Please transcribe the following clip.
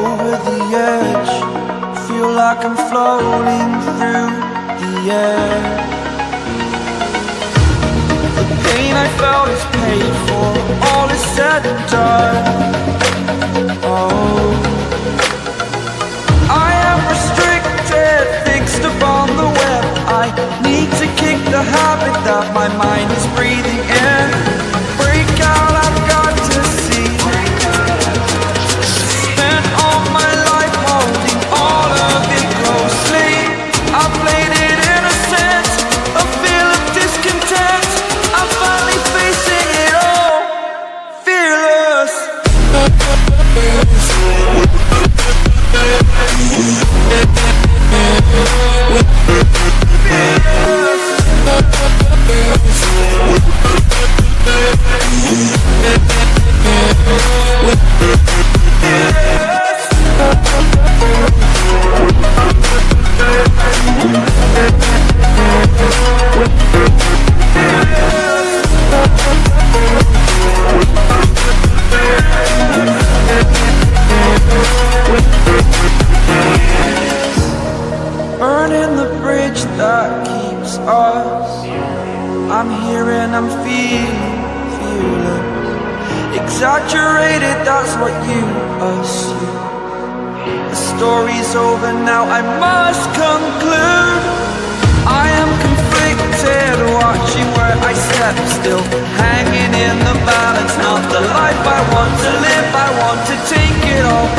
over the edge, feel like I'm floating through the air. The pain I felt is paid for, all is said and done. Oh, I am restricted, fixed upon the web. I need to kick the habit that my mind is breathing in. Break out, I've got to see. Spent all my life holding all of it closely. I played it innocent, a feel of discontent. I'm finally facing it all, fearless. Burning the bridge that keeps us. I'm here and I'm feeling exaggerated, that's what you assume. The story's over now, I must conclude. I am conflicted, watching where I step still, hanging in the balance. Not the life I want to live, I want to take it all.